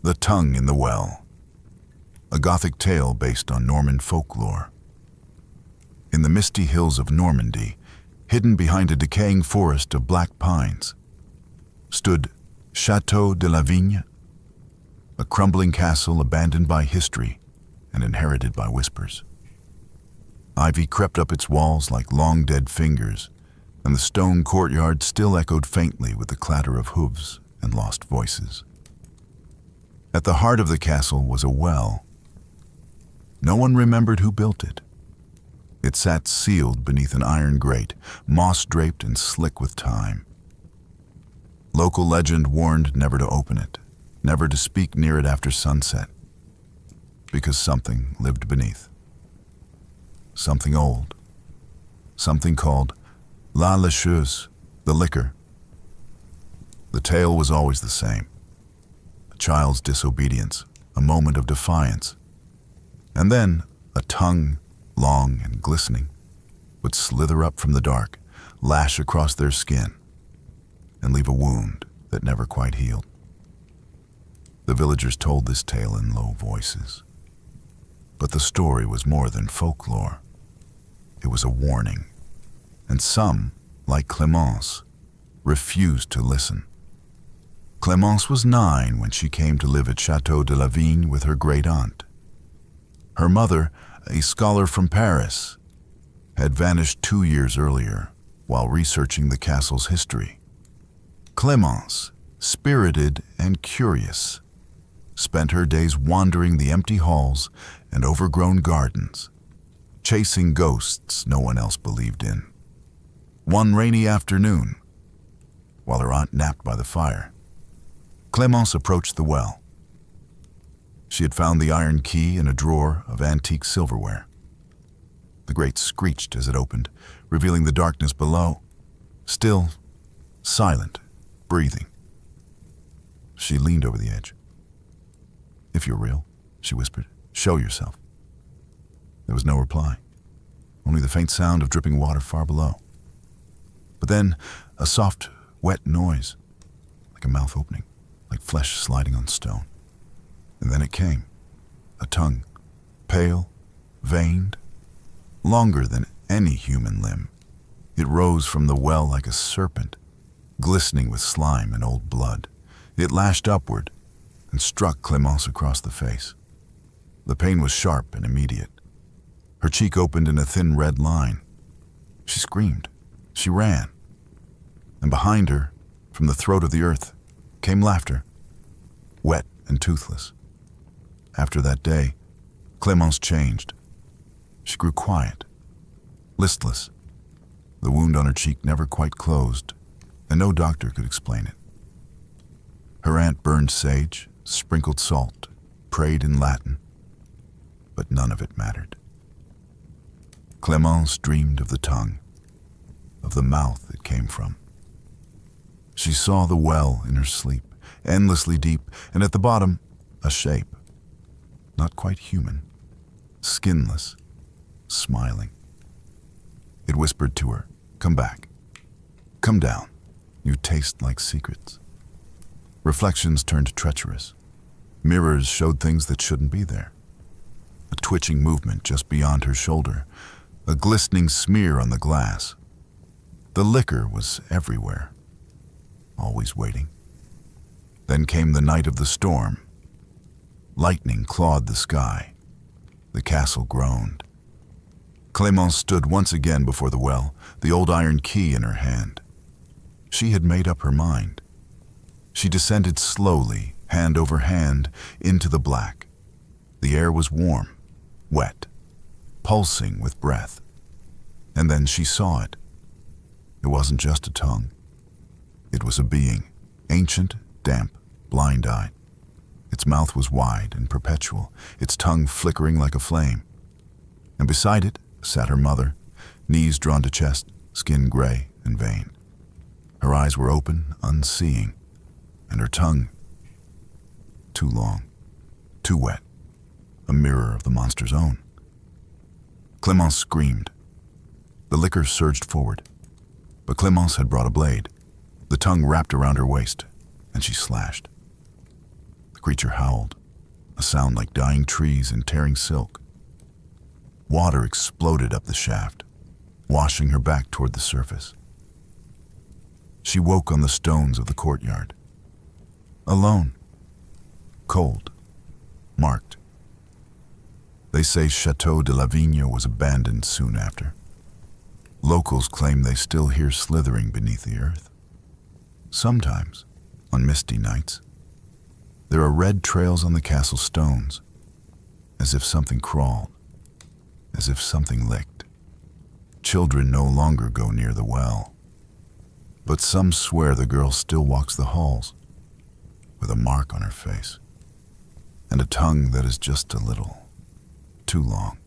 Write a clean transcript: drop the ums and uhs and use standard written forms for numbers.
The Tongue in the Well, a Gothic tale based on Norman folklore. In the misty hills of Normandy, hidden behind a decaying forest of black pines, stood Château de la Vigne, a crumbling castle abandoned by history and inherited by whispers. Ivy crept up its walls like long dead fingers, and the stone courtyard still echoed faintly with the clatter of hooves and lost voices. At the heart of the castle was a well. No one remembered who built it. It sat sealed beneath an iron grate, moss-draped and slick with time. Local legend warned never to open it, never to speak near it after sunset, because something lived beneath. Something old. Something called La Lècheuse, the liquor. The tale was always the same. A child's disobedience, a moment of defiance, and then a tongue, long and glistening, would slither up from the dark, lash across their skin, and leave a wound that never quite healed. The villagers told this tale in low voices. But the story was more than folklore. It was a warning, and some, like Clémence, refused to listen. Clémence was 9 when she came to live at Château de la Vigne with her great-aunt. Her mother, a scholar from Paris, had vanished 2 years earlier while researching the castle's history. Clémence, spirited and curious, spent her days wandering the empty halls and overgrown gardens, chasing ghosts no one else believed in. One rainy afternoon, while her aunt napped by the fire, Clémence approached the well. She had found the iron key in a drawer of antique silverware. The grate screeched as it opened, revealing the darkness below, still, silent, breathing. She leaned over the edge. "If you're real," she whispered, "show yourself." There was no reply, only the faint sound of dripping water far below. But then, a soft, wet noise, like a mouth opening, like flesh sliding on stone. And then it came, a tongue, pale, veined, longer than any human limb. It rose from the well like a serpent, glistening with slime and old blood. It lashed upward and struck Clémence across the face. The pain was sharp and immediate. Her cheek opened in a thin red line. She screamed. She ran. And behind her, from the throat of the earth, came laughter, wet and toothless. After that day, Clémence changed. She grew quiet, listless. The wound on her cheek never quite closed, and no doctor could explain it. Her aunt burned sage, sprinkled salt, prayed in Latin, but none of it mattered. Clémence dreamed of the tongue, of the mouth it came from. She saw the well in her sleep, endlessly deep, and at the bottom, a shape, not quite human, skinless, smiling. It whispered to her, "Come back. Come down. You taste like secrets." Reflections turned treacherous. Mirrors showed things that shouldn't be there. A twitching movement just beyond her shoulder, a glistening smear on the glass. The liquor was everywhere, always waiting. Then came the night of the storm. Lightning clawed the sky. The castle groaned. Clémence stood once again before the well, the old iron key in her hand. She had made up her mind. She descended slowly, hand over hand, into the black. The air was warm, wet, pulsing with breath. And then she saw it. It wasn't just a tongue. It was a being, ancient, damp, blind-eyed. Its mouth was wide and perpetual, its tongue flickering like a flame. And beside it sat her mother, knees drawn to chest, skin gray and vain. Her eyes were open, unseeing, and her tongue, too long, too wet, a mirror of the monster's own. Clémence screamed. The liquor surged forward, but Clémence had brought a blade. The tongue wrapped around her waist, and she slashed. The creature howled, a sound like dying trees and tearing silk. Water exploded up the shaft, washing her back toward the surface. She woke on the stones of the courtyard. Alone. Cold. Marked. They say Chateau de la Vigne was abandoned soon after. Locals claim they still hear slithering beneath the earth. Sometimes, on misty nights, there are red trails on the castle stones, as if something crawled, as if something licked. Children no longer go near the well, but some swear the girl still walks the halls, with a mark on her face, and a tongue that is just a little too long.